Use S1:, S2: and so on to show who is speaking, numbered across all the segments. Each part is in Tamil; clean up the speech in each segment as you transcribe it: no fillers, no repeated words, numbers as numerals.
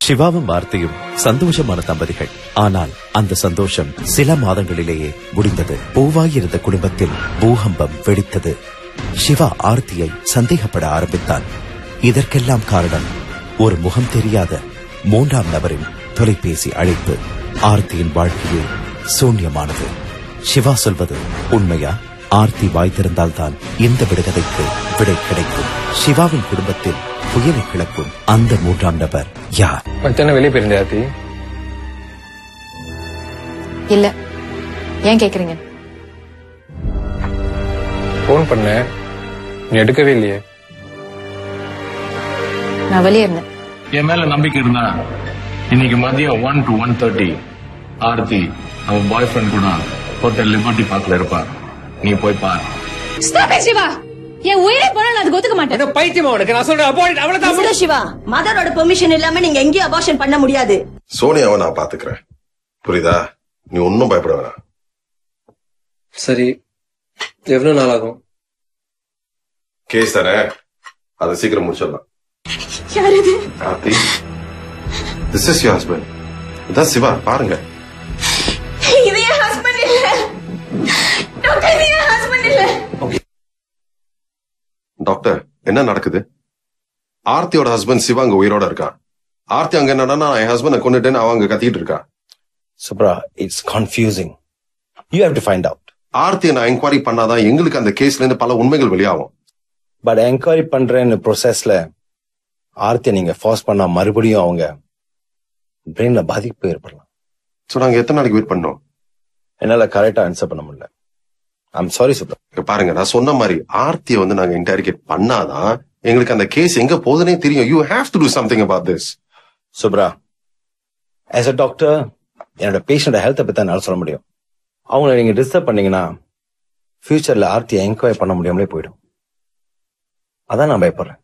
S1: சிவாவும் ஆர்த்தியும் சந்தோஷமான தம்பதிகள். ஆனால் அந்த சந்தோஷம் சில மாதங்களிலேயே முடிந்தது. பூவாயிருந்த குடும்பத்தில் பூகம்பம் வெடித்தது. சிவா ஆர்த்தியை சந்தேகப்பட ஆரம்பித்தான். இதற்கெல்லாம் காரணம் ஒரு முகம் தெரியாத 3ஆம் நபரின் தொலைபேசி அழைப்பு. ஆர்த்தியின் வாழ்க்கையே சூன்யமானது. சிவா சொல்வது உண்மையா? ஆர்த்தி வாய் திறந்தால்தான் இந்த விடுகதைக்கு விடை கிடைக்கும். சிவாவின் குடும்பத்தில் புயலை கிளப்பும் அந்த 3ஆம் நபர் யார்?
S2: வெளியே போயிருந்தே ஆர்த்தி?
S3: இல்ல. ஏன் கேக்குறீங்க?
S2: போன் பண்ண, நீ எடுக்கவே இல்லையே.
S3: நான் வெளியே இருந்தேன்.
S4: என் மேல நம்பிக்கை இருந்தா இன்னைக்கு மதியம் 1 to 1:30 ஆர்த்தி அவன் பாய் ஃப்ரெண்ட் கூட ஹோட்டல் லிபர்ட்டி பார்க்ல இருப்பார். நீ போய் பார்.
S3: ஸ்டாப் சிவா. என் உயிரை போனாலும் அதுக்கு ஒத்துக்க மாட்டேன்.
S2: என்ன பைத்தியமா உனக்கு? நான் சொல்றேன் அபார்ட் அவ்வளவுதான்.
S5: சிவா, மதரோட பெர்மிஷன் இல்லாம நீங்க எங்கேயும் அபார்ஷன் பண்ண முடியாது.
S6: சோனியாவை நான் பாத்துக்கிறேன், புரியுதா? நீ ஒன்னும் பயப்பட வேணாம்.
S2: சரி, எவ்வளவு நாள் ஆகும்?
S6: கேஸ் தானே, அதை சீக்கிரம் முடிச்சிடலாம்.
S5: யார் இது?
S6: Aarthi, this is your husband. இதான் சிவா, பாருங்க.
S5: இது என் ஹஸ்பண்ட் இல்ல டாக்டர், இது என் ஹஸ்பண்ட் இல்ல.
S6: டாக்டர், என்ன நடக்குது? ஆர்த்தியோட ஹஸ்பண்ட் சிவா அங்க உயிரோட இருக்கான். ஆர்த்தி அங்க என்னன்னா என் ஹஸ்பண்ட் கொண்டுட்டேன்னு அவங்க கத்திட்டு இருக்கா.
S7: Subra, it's confusing. You have to find out.
S6: ஆர்த்தியை நான் என்கொயரி பண்ணாதான் எங்களுக்கு அந்த கேஸ்ல இருந்து பல உண்மைகள் வெளியாகும்.
S7: பட் என்கொயரி பண்றேன்னு ப்ரோசஸ்ல ஆர்த்தியை நீங்க ஃபோர்ஸ் பண்ணா மறுபடியும் அவங்க பிரெயின்ல பாதிப்பு ஏற்படலாம்.
S6: சோ நாங்க எத்தனை நாளைக்கு வெயிட் பண்ணோம்?
S7: என்னால கரெக்டா ஆன்சர் பண்ண முடியல. I'm sorry Subra.
S6: பாருங்க, நான் சொன்ன மாதிரி ஆர்த்தியை வந்து நாங்க இன்டர்கேட் பண்ணாதான் எங்களுக்கு அந்த கேஸ் எங்க போகுதுன்னே தெரியும். You have to do something about this.
S7: Subra, as a doctor என்னோட பேஷண்ட் ஹெல்த்தை பத்தி என்னால சொல்ல முடியும். அவங்களை நீங்க டிஸ்டர்ப் பண்ணீங்கன்னா ஃபியூச்சர்ல ஆர்த்தியை என்கொயரி பண்ண முடியாமலே போயிடும். அதான் நான் பயப்படுறேன்.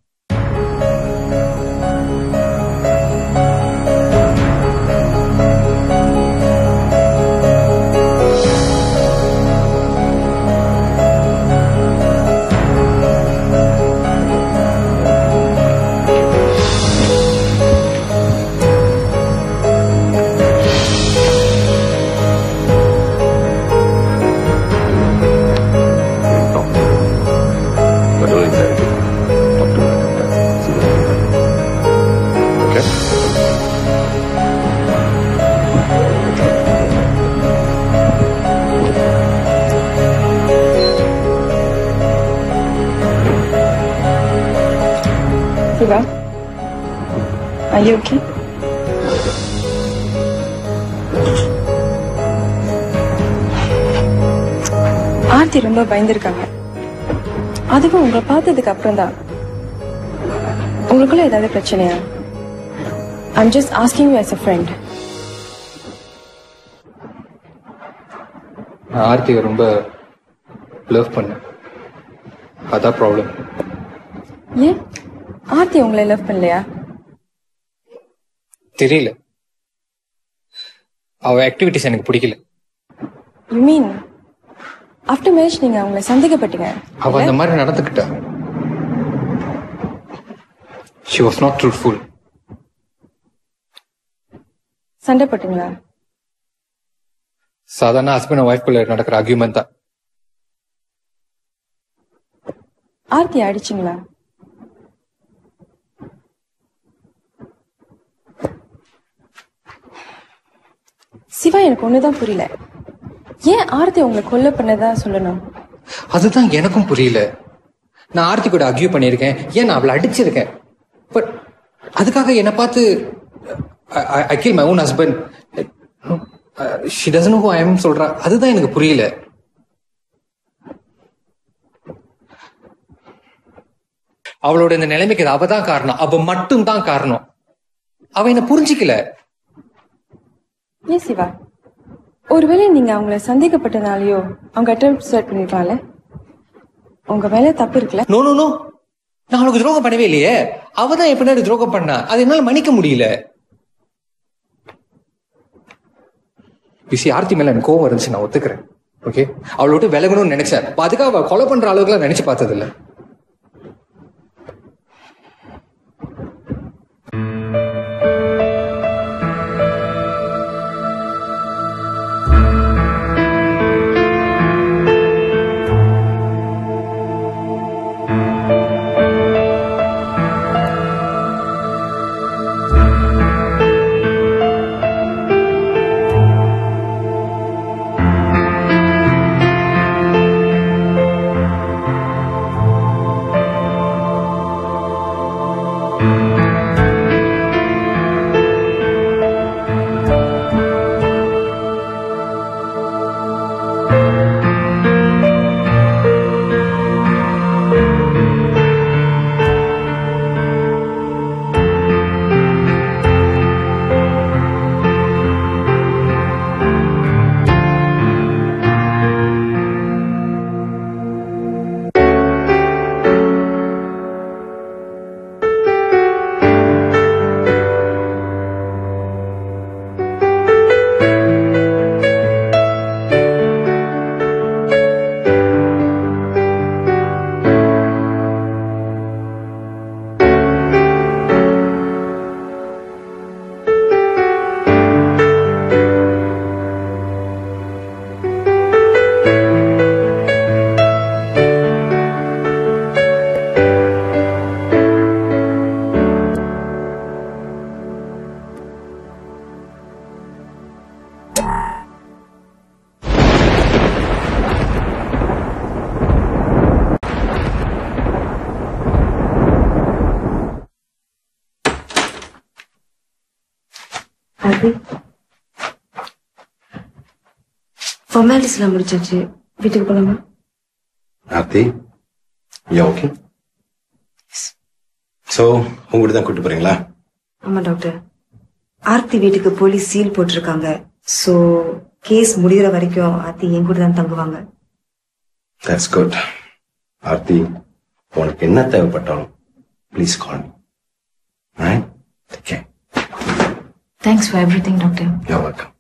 S8: Siva, are you okay? Aarthi ரொம்ப பயந்துருக்காங்க. அதுவும் உங்களை பார்த்ததுக்கு அப்புறம் தான். உங்களுக்குள்ள ஏதாவது பிரச்சனையா? I'm just asking you as a friend.
S2: நான் ஆர்த்தியை ரொம்ப லவ் பண்ணேன், அதான் ப்ராப்ளம்.
S8: ஏன் ஆர்த்தி உங்களை லவ் பண்ணலையா?
S2: தெரியல, அவ ஆக்டிவிட்டிஸ் எனக்கு பிடிக்கல.
S8: You mean after marriage நீங்க அவங்களை சந்தேகப்பட்டீங்க?
S2: அவ அந்த மாதிரி நடந்துக்கிட்டா. She was not truthful.
S8: சண்டை போட்டீங்களா?
S2: சாதாரண ஹஸ்பண்ட் அண்ட் ஒய்ஃப் குள்ள நடக்கிற ஆர்கியூமெண்ட் தான்.
S8: ஆர்த்தி அடிச்சிங்களா? சிவா, எனக்கு ஒண்ணுதான் புரியல. ஏன் ஆர்த்தி உங்களை கொல்ல பண்ணதா சொல்லணும்?
S2: அதுதான் எனக்கும் புரியல. நான் ஆர்த்தி கூட அர்கியூ பண்ணிருக்கேன், ஏன் நான் அவளை அடிச்சிருக்கேன். பட் அதுக்காக என்ன பார்த்து I kill my own husband. She doesn't know who I am சொல்றா. அதுதான் எனக்கு புரியல. அவளோட இந்த நிலைமைக்கு அவ தான் காரணம், அவ மட்டும் தான் காரணம். அவ என்ன புரிஞ்சிக்கல.
S8: ஏன் சிவா, ஒருவேளை நீங்க அவங்கள சந்தேகப்பட்டனாலயோ அவங்க அட்டெம்ப்ட் ஸ்டார்ட் பண்ணிருக்காங்களே, உங்க மேல தப்பு இருக்குல்ல?
S2: நோ நோ நோ, நான் அவளுக்கு துரோகம் பண்ணவே இல்லையே. அவதான் என் பின்னாடி துரோகம் பண்ணா. அது என்னால மன்னிக்க முடியல. பிசி ஆர்த்தி மேல எனக்கு கோவம் இருந்துச்சு, நான் ஒத்துக்கிறேன். ஓகே, அவளோட விலகணும்னு நினைச்சேன். அதுக்காக அவ கொலை பண்ற அளவுக்கு எல்லாம் நினைச்சு பார்த்தது இல்ல.
S8: ஃபார்மாலிட்டிஸ் எல்லாம் முடிச்சாச்சு, வீட்டுக்கு போலாமா?
S7: ஆர்த்தி, ஓகே. சோ உங்ககிட்ட தான் கூட்டு போறீங்களா?
S8: ஆமா டாக்டர், ஆர்த்தி வீட்டுக்கு போலீஸ் சீல் போட்டிருக்காங்க. சோ கேஸ் முடிகிற வரைக்கும் ஆர்த்தி என் கூட தான் தங்குவாங்க.
S7: That's good. ஆர்த்தி, உனக்கு என்ன தேவைப்பட்டாலும் please call me. Right? Okay.
S8: Thanks for everything doctor.
S7: You are welcome.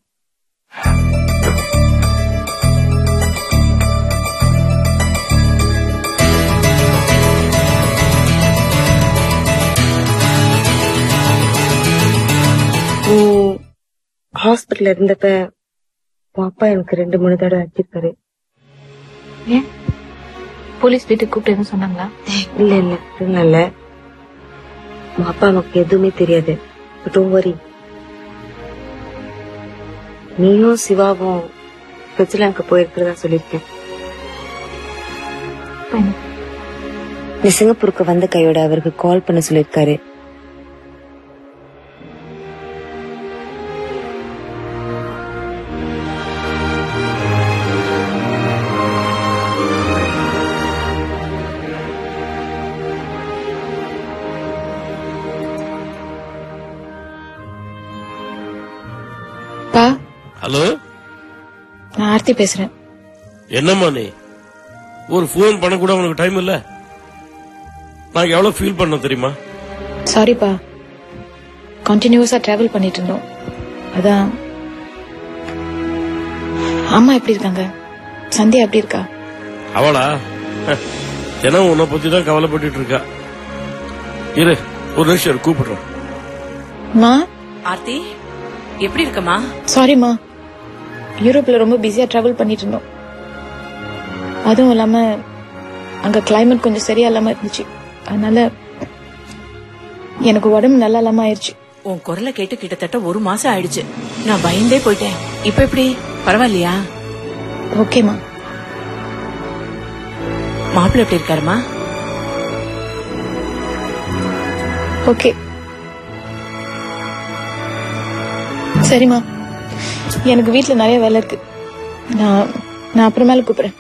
S8: Hospital இருந்தப்ப உன் அப்பா எனக்கு 2-3 தடவை அடிச்சிருக்காரு.
S3: ஏன் போலீஸ் வீட்டுக்கு கூப்பிட்டு எதுவும் சொன்னாங்களா?
S8: இல்ல இல்ல, உன் அப்பா நமக்கு எதுவுமே தெரியாது. Don't worry. நீயும் சிவாவும் ஸ்விட்சர்லாந்துக்கு போயிருக்கிறதா சொல்லிருக்கேன். நீ சிங்கப்பூருக்கு வந்த கையோட அவருக்கு கால் பண்ண சொல்லிருக்காரு.
S9: ஹலோ,
S3: நான் ஆர்த்தி பேசுறேன்.
S9: என்னம்மா நீ ஒரு போன் பண்ண கூட உனக்கு டைம் இல்ல? நான் எவ்வளவு ஃபீல் பண்ண தெரியுமா?
S3: சாரிப்பா, கண்டினியூஸா டிராவல் பண்ணிட்டு இருந்தோம், அதான். அம்மா எப்படி இருக்காங்க? சந்தியா எப்படி இருக்கா?
S9: அவளா தினம் உன்னை பத்தி தான் கவலைப்பட்டு இருக்கா. இரு ஒரு நிமிஷம் கூப்பிடுறேன்.
S3: மா,
S10: ஆர்த்தி எப்படி இருக்கமா?
S3: சாரிமா, யூரோப்ல ரொம்ப பிஸியா டிராவல் பண்ணிட்டு இருந்தோம். அதுவும் இல்லாம அங்க கிளைமேட் கொஞ்சம் சரியா இல்லாம இருந்துச்சு, அதனால எனக்கு உடம்பு நல்லா இல்லாம ஆயிடுச்சு.
S10: உன் குரலை கேட்டு கிட்டத்தட்ட 1 மாசம் ஆயிடுச்சு. நான் பயந்தே போயிட்டேன். இப்ப எப்படி பரவாயில்லையா?
S3: ஓகேமா.
S10: மாப்பிள்ளை எப்படி இருக்காருமா?
S3: ஓகே, சரிம்மா, எனக்கு வீட்டுல நிறைய வேலை இருக்கு. நான் அப்புறமேல கூப்பிடுறேன்.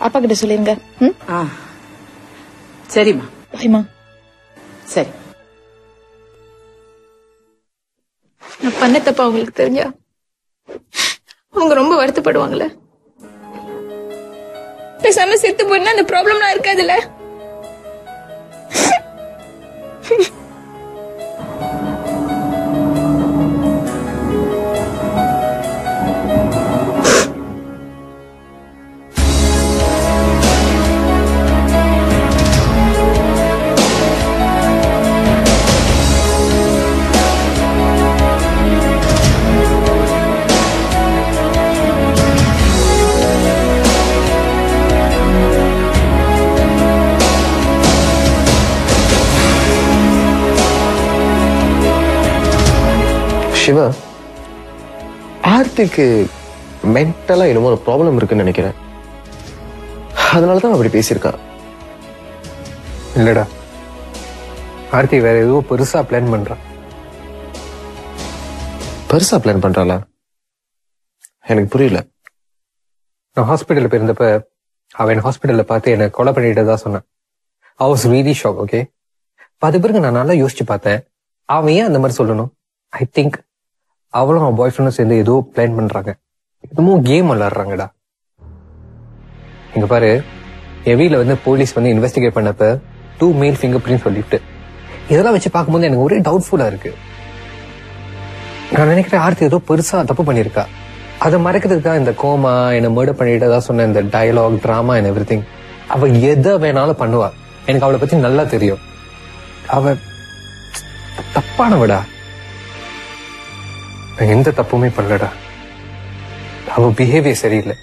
S3: அப்பா கிட்ட சொல்லிருங்க.
S10: சரிம்மா.
S3: பாய்மா.
S10: சரி.
S3: நான் பண்ண தப்பா அவங்களுக்கு தெரிஞ்சா அவங்க ரொம்ப வருத்தப்படுவாங்கல்ல. பேசாம செத்து போயினா அந்த ப்ராப்ளம்லாம் இருக்காதுல்ல.
S11: சிவா, ஆர்த்திக்கு மென்டலா என்னமோ ஒரு ப்ராப்ளம் இருக்குன்னு நினைக்கிறேன். அதனாலதான் அப்படி பேசியிருக்கா.
S2: இல்லடா, ஆர்த்தி வேற ஏதோ பெருசா பிளான் பண்றா.
S11: பெருசா பிளான் பண்றாளா? எனக்கு புரியல.
S2: நான் ஹாஸ்பிட்டல் போயிருந்தப்ப அவன் ஹாஸ்பிட்டல்ல பார்த்து என்ன கொலை பண்ணிட்டதா சொன்னான். I was really shocked. Okay, அது பிறகு நான் நல்லா யோசிச்சு பார்த்தேன், அவன் ஏன் அந்த மாதிரி சொல்லணும்? ஐ திங்க் அவளும் அவன் பாய் ஃப்ரெண்டும் சேர்ந்து ஏதோ பிளான் பண்றாங்க, எதுவும் கேம் விளையாடுறாங்கடா. இங்க பாரு, என் வீட்டுல போலீஸ் இன்வெஸ்டிகேட் பண்ணப்ப 2 மேல் ஃபிங்கர் பிரிண்ட் சொல்லிட்டு இதெல்லாம் வச்சு பார்க்கும்போது எனக்கு ஒரே டவுட்ஃபுல்லா இருக்கு. நான் நினைக்கிறேன் ஆர்த்தி ஏதோ பெருசா தப்பு பண்ணிருக்கா. அதை மறைக்கிறதுக்கு தான் இந்த கோமா என்ன மர்டர் பண்ணிட்டு தான் சொன்ன இந்த டயலாக், டிராமா அண்ட் எவ்ரிதிங். அவ எதை வேணாலும் பண்ணுவா. எனக்கு அவளை பத்தி நல்லா தெரியும். அவ தப்பானவடா. எந்த தப்புமே பண்ணலடா. அவ பிஹேவியர் சரியில்லை.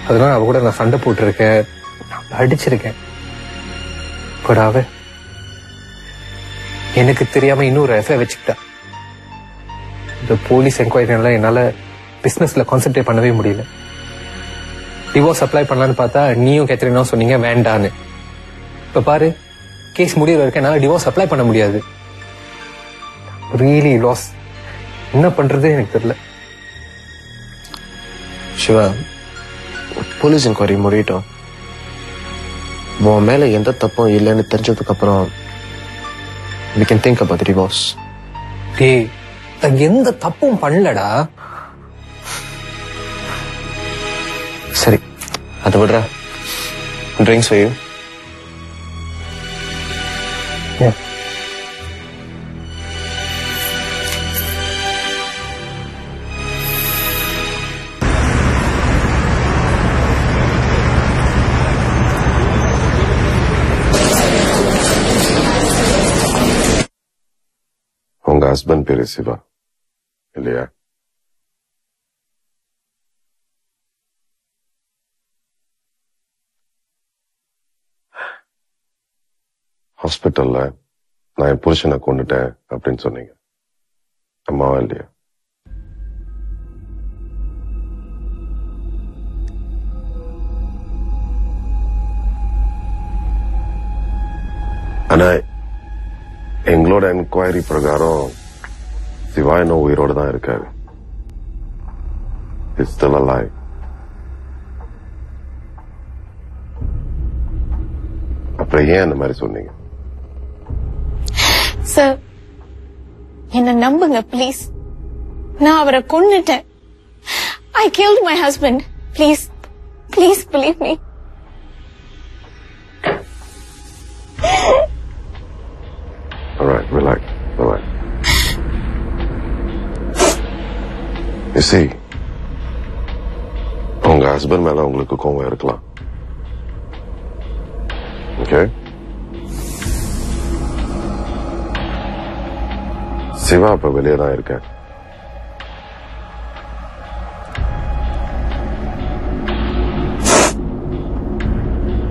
S2: அதனால அவ கூட நான் சண்டை போட்டிருக்கேன், அடிச்சிருக்கேன். பட் அவ எனக்கு தெரியாம இன்னொரு எஃப்ஐ வச்சுக்கிட்டா. இந்த போலீஸ் என்கொயரினால என்னால பிசினஸ்ல கான்சென்ட்ரேட் பண்ணவே முடியல. டிவோர்ஸ் அப்ளை பண்ணலான்னு பார்த்தா நீயும் கேத்ரினா சொன்னீங்க வேண்டான்னு. இப்ப பாரு, கேஸ் முடிகிற வரைக்கும் என்னால டிவோர்ஸ் அப்ளை பண்ண முடியாது. Really loss.
S11: என்ன பண்றதே எனக்கு தெரியல. சிவா, போலீஸ் என்கொயரி முடியட்டும். உன் மேல எந்த தப்பும் இல்லைன்னு தெரிஞ்சதுக்கு அப்புறம் we can think about the divorce.
S2: டேய், எந்த தப்பும் பண்ணலடா.
S11: சரி, அதை விடுறா. Drinks for you.
S6: உங்க ஹஸ்பண்ட் பேரு சிவா இல்லையா? ஹாஸ்பிட்டல்ல நான் என் புருஷனை கொண்டுட்டேன் அப்படின்னு சொன்னீங்க, அம்மாவா இல்லையா? ஆனா எங்களோட என்கொயரி பிரகாரம் சிவா இன்னும் உயிரோடு தான் இருக்காரு. He's still alive. அப்புறம் ஏன் அந்த மாதிரி சொன்னீங்க?
S3: சார், என்ன நம்புங்க ப்ளீஸ். நான் அவரை கொன்னுட்டேன். I killed my husband. Please, please believe me.
S6: All right, relax. All right. You see, உங்க ஹஸ்பண்ட் மேல உங்களுக்கு கோவம் இருக்கலாம். Okay? சிவா இப்ப வெளியே தான் இருக்கேன்.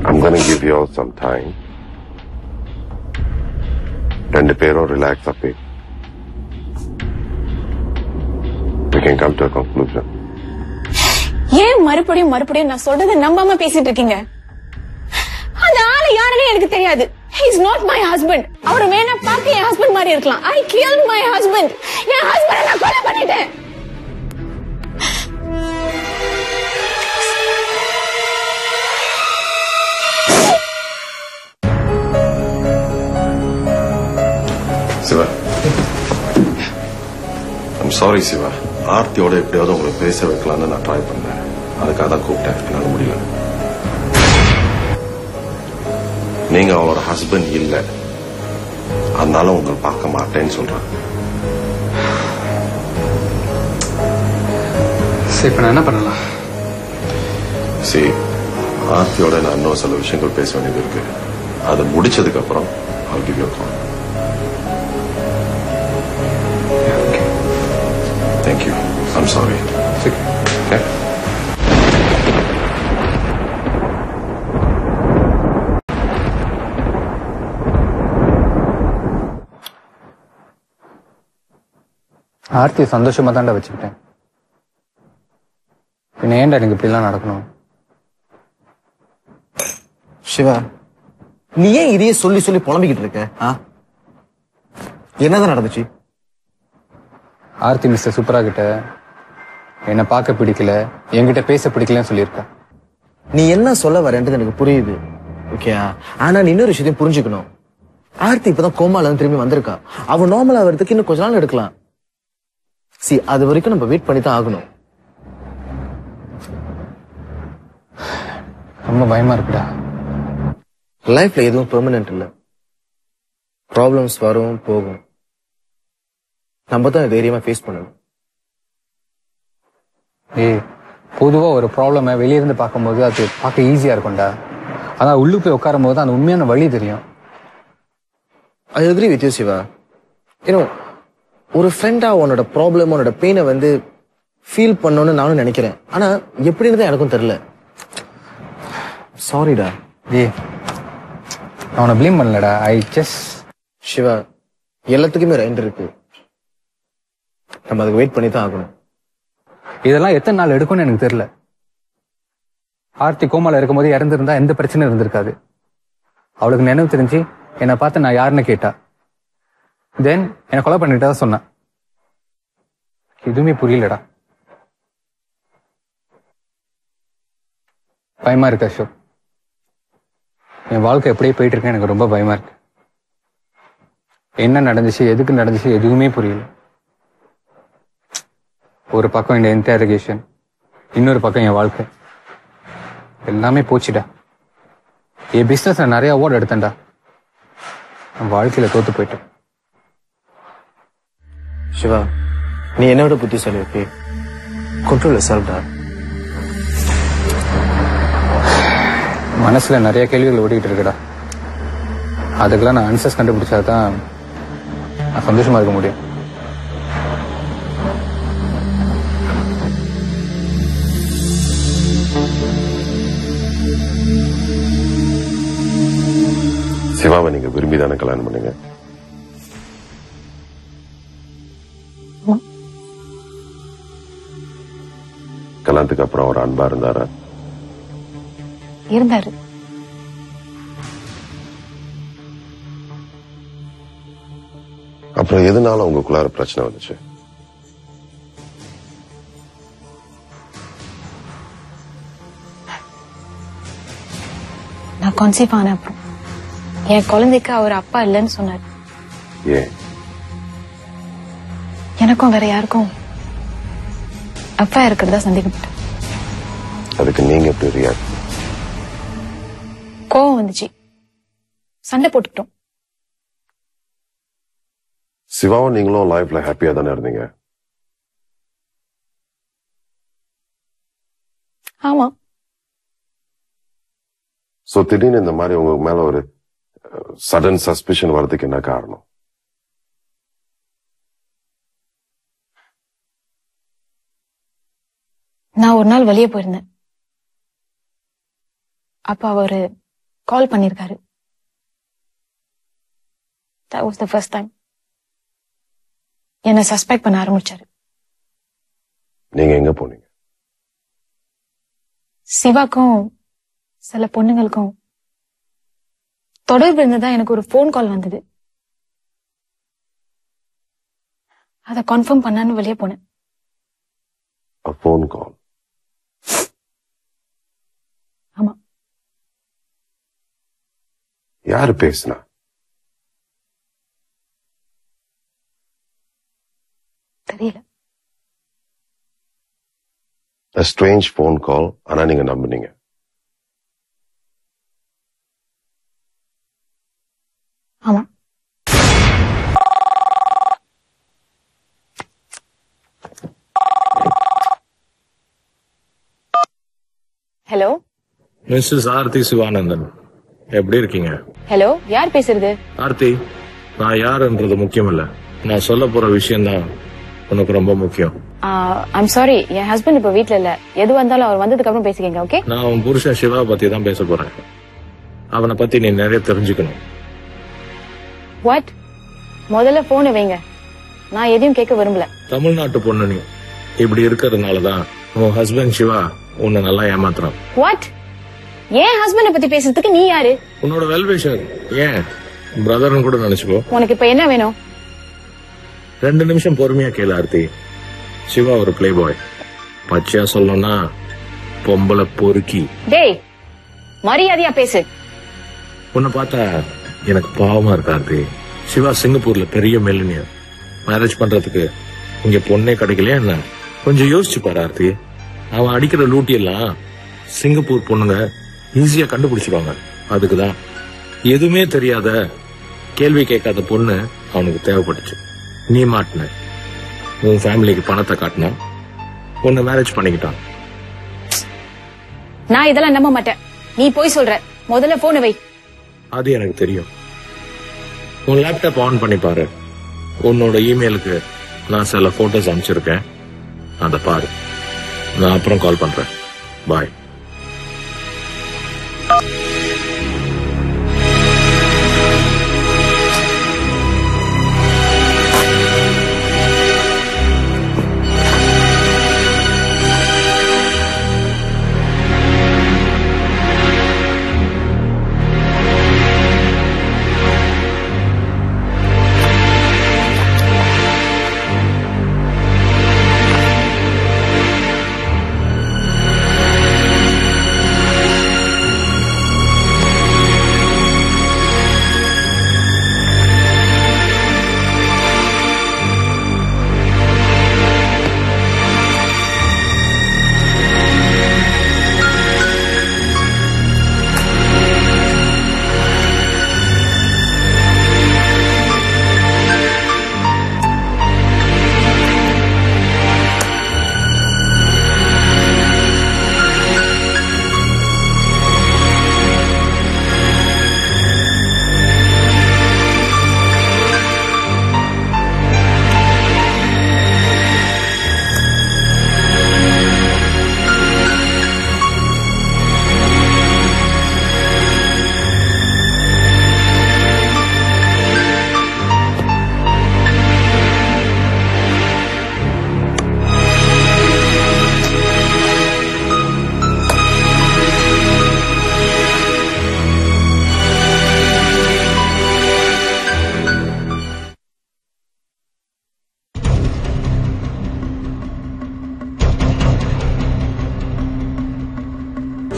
S6: I'm gonna give you all some time. ரெண்டு பேரும் relax Appi we can come to a conclusion.
S3: ஏன் மறுபடியும் நான் சொல்றதை நம்பாம பேசிட்டு இருக்கீங்க? அந்த ஆளு யாருன்னு எனக்கு தெரியாது. He is not my husband. அவரை வேணா பார்க்க என் ஹஸ்பண்ட் மாதிரி இருக்கலாம். I killed my husband. என் ஹஸ்பண்டை நான் கொலை பண்ணிட்டேன்.
S6: Siva, I'm sorry Siva. ஆர்த்தியோட எப்படியாவது உங்களை பேச வைக்கலாம்னு நான் ட்ரை பண்ணேன். அதுக்காக தான் கூப்பிட்டேன். என்னால முடியல. நீங்க அவளோட ஹஸ்பண்ட் இல்ல, அதனால உங்களை பார்க்க மாட்டேன்னு சொல்றேன்.
S2: சரி, இப்ப நான் என்ன பண்ணலாம்?
S6: சரி, ஆர்த்தியோட நான் இன்னும் சில விஷயங்கள் பேச வேண்டியது இருக்கு. அதை முடிச்சதுக்கு அப்புறம் I'll give you a call. Thank you. I'm sorry. Okay?
S2: Aarthi சந்தோஷமா தாண்டா வச்சுக்கிட்டேன். பின்ன ஏன்டா எனக்கு இப்படிலாம் நடக்கணும்?
S11: சிவா, நீ ஏன் இதையே சொல்லி சொல்லி புலம்பிக்கிட்டு இருக்க? என்னதான் நடந்துச்சு?
S2: ஆர்த்தி மிஸ்டர் சூப்பரா கிட்ட என்ன பார்க்க பிடிக்கல, என்கிட்ட பேச பிடிக்கலன்னு சொல்லியிருக்கா.
S11: நீ என்ன சொல்ல வரேன்றது எனக்கு புரியுது, ஓகே? ஆனா நீ இன்னொரு விஷயத்தையும் புரிஞ்சுக்கணும். ஆர்த்தி இப்பதான் கோமால இருந்து திரும்பி வந்திருக்கா. அவ நார்மலா வரதுக்கு இன்னும் கொஞ்ச நாள் எடுக்கலாம். அது வரைக்கும் நம்ம வெயிட் பண்ணி தான் ஆகணும்.
S2: ரொம்ப பயமா இருக்குடா.
S11: லைஃப்ல எதுவும் பெர்மனன்ட் இல்ல. ப்ராப்ளம்ஸ் வரும் போகும். நம்ம தான் தைரியமா ஃபேஸ் பண்ணணும்.
S2: பொதுவா ஒரு ப்ராப்ளமை வெளியிருந்து பார்க்கும்போது அது பார்க்க ஈஸியா இருக்கும்டா. ஆனா உள்ளு போய் உட்காரும் போது அந்த உண்மையான வழி தெரியும்.
S11: I agree with you, Siva. ஒரு ஃப்ரெண்டா உன்னோட ப்ராப்ளம், உன்னோட பெயினை வந்து ஃபீல் பண்ணணும்னு நானும் நினைக்கிறேன். ஆனா எப்படின்னு தான் எனக்கும் தெரியல. சாரிடா.
S2: நான் உன்னை ப்ளேம் பண்ணலடா.
S11: சிவா, எல்லாத்துக்குமே ரைண்ட் இருக்கு. நம்ம அதுக்கு வெயிட் பண்ணி தான் ஆகணும்.
S2: இதெல்லாம் எத்தனை நாள் எடுக்கும்னு எனக்கு தெரியல. ஆர்த்தி கோமால இருக்கும்போது இறந்திருந்தா எந்த பிரச்சனையும் இருந்திருக்காது. அவளுக்கு நினைவு தெரிஞ்சு என்னை பார்த்து நான் யாருன்னு கேட்டா. தென் என்னை கொலை பண்ணிட்டா சொன்னான். எதுவுமே புரியலடா. பயமா இருக்கு அசோக். என் வாழ்க்கை எப்படியே போயிட்டு இருக்கேன், எனக்கு ரொம்ப பயமா இருக்கு. என்ன நடந்துச்சு, எதுக்கு நடந்துச்சு எதுவுமே புரியல. ஒரு பக்கம் இந்த இன்டெரோகேஷன், இன்னொரு பக்கம் என் வாழ்க்கை. எல்லாமே போச்சுடா. என் பிசினஸ்ல நிறைய அவார்டு எடுத்தேன்டா. என் வாழ்க்கையில தோத்து போயிட்டேன்.
S11: சிவா, நீ என்னோட புத்திசாலி. Okay, control செல்டா.
S2: மனசுல நிறைய கேள்விகள் ஓடிக்கிட்டு இருக்குடா. அதுக்கெல்லாம் நான் ஆன்சர்ஸ் கண்டுபிடிச்சாதான் நான் சந்தோஷமா இருக்க முடியும்.
S6: சிவாவை நீங்க விரும்பிதானே கல்யாணம் பண்ணீங்க? கல்யாணத்துக்கு அப்புறம் ஒரு அன்பா இருந்தாரா?
S3: இருந்தாரு.
S6: அப்புறம் எதனால உங்களுக்குள்ளார பிரச்சனை வந்துச்சு?
S3: நான் கன்சீவ் ஆன அப்புறம் என் குழந்தைக்கு அவர் அப்பா இல்லைன்னு சொன்னார்.
S6: ஏன்?
S3: எனக்கும் வேற யாருக்கும் அப்பா இருக்கிறதா சந்தேகப்பட்டேன்.
S6: அதுக்கு நீங்க எப்படி ரியாக்ட்?
S3: கோவம் வந்துச்சு, சண்டை போட்டுக்கிட்டோம்.
S6: சிவாவும் நீங்களும் லைஃப்ல ஹாப்பியா தானே இருந்தீங்க?
S3: ஆமா.
S6: சோ திடீர்னு இந்த மாதிரி உங்களுக்கு மேல ஒரு சடன் சஸ்பிஷன் வர்றதுக்கு என்ன காரணம்?
S3: நான் ஒரு நாள் வெளியே போயிருந்தேன். அப்ப அவரு கால் பண்ணிருக்காரு. That was the first time. என்ன சஸ்பெக்ட் பண்ண ஆரம்பிச்சாரு.
S6: நீங்க எங்க போனீங்க?
S3: சிவாக்கும் சில பொண்ணுங்களுக்கும் தொடர்பு இருந்ததா எனக்கு ஒரு போன் கால் வந்தது. அத கன்ஃபார்ம் பண்ணான்னு வெளியே போனேன்.
S6: A phone call?
S3: ஆமா.
S6: யாரு பேசுனா?
S3: தெரியல.
S6: A strange phone call, ஆனா நீங்க நம்புனீங்க.
S3: ஆமா. ஹலோ,
S4: மிஸ்ஸஸ் ஆர்த்தி சிவானந்தன், எப்படி இருக்கீங்க?
S3: ஹலோ, யார் பேசுறது?
S4: ஆர்த்தி, நான் யாருன்றது முக்கியம் இல்ல, நான் சொல்ல போற விஷயம் தான் உனக்கு ரொம்ப முக்கியம்.
S3: ஐம் சாரி, என் ஹஸ்பண்ட் இப்ப வீட்ல இல்ல. எது வந்தாலும் அவர் வந்ததுக்கு அப்புறம் பேசிக்கங்க. ஓகே?
S4: நான் உன் புருஷன் சிவா பத்தி தான் பேச போறேன். அவனை பத்தி நீ நிறைய தெரிஞ்சுக்கணும்.
S3: வாட்? முதல்ல போனை வைங்க. நான் எதையும் கேட்க விரும்பல.
S4: தமிழ்நாட்டு பொண்ணு நீ இப்படி இருக்கிறதுனாலதான் உன் ஹஸ்பண்ட் சிவா உன்னை நல்லா ஏமாத்துறான்.
S3: வாட்? ஏன் ஹஸ்பண்ட பத்தி பேசுறதுக்கு நீ யாரு?
S4: உன்னோட வெல்விஷர், ஏன் பிரதர்னு கூட நினைச்சுக்கோ.
S3: உனக்கு இப்ப என்ன வேணும்?
S4: 2 நிமிஷம் பொறுமையா கேளு ஆர்த்தி. சிவா ஒரு பிளே பாய். பச்சையா சொல்லணும்னா பொம்பளை பொறுக்கி.
S3: டேய், மரியாதையா பேசு.
S4: உன்னை பார்த்தா எனக்கு பாவமா இருக்கு ஆர்த்தி. சிவா சிங்கப்பூர்ல பெரிய மில்லினியர். மேரேஜ் பண்றதுக்கு இங்க பொண்ணே கிடைக்கலையா என்ன? கொஞ்சம் யோசிச்சு பாரு ஆர்த்தி. அவன் அடிக்கிற லூட்டி எல்லாம் சிங்கப்பூர் பொண்ணுங்க ஈஸியா கண்டுபிடிச்சிருவாங்க. அதுக்குதான் எதுவுமே தெரியாத கேள்வி கேட்காத பொண்ணு அவனுக்கு தேவைப்பட்டுச்சு. நீ மாட்டின, உன் ஃபேமிலிக்கு பணத்தை காட்டின, உன்னை மேரேஜ் பண்ணிக்கிட்டான்.
S3: நான் இதெல்லாம் நம்ப மாட்டேன். நீ போய் சொல்ற. முதல்ல போனை வை.
S4: அது எனக்கு தெரியும். உன் லேப்டாப் ஆன் பண்ணி பாரு. உன்னோட இமெயிலுக்கு நான் சில போட்டோஸ் அனுப்பிச்சிருக்கேன், அதை பாரு. நான் அப்புறம் கால் பண்றேன். பாய்.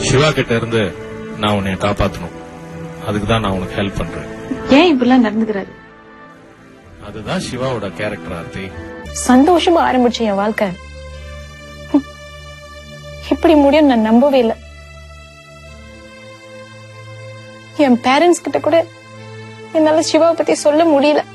S4: சிவா கிட்ட இருந்து நான் உன்னை காப்பாத்தணும். அதுக்குதான் நான் உனக்கு ஹெல்ப் பண்றேன்.
S3: ஏன் இப்படிலாம் நடந்துக்கிறாரு?
S4: அதுதான் சிவாவோட கேரக்டர் ஆர்த்தி.
S3: சந்தோஷமா ஆரம்பிச்ச என் வாழ்க்கை இப்படி முடியும் நான் நம்பவே இல்லை. என் பேரண்ட்ஸ் கிட்ட கூட என்னால சிவாவை பத்தி சொல்ல முடியல.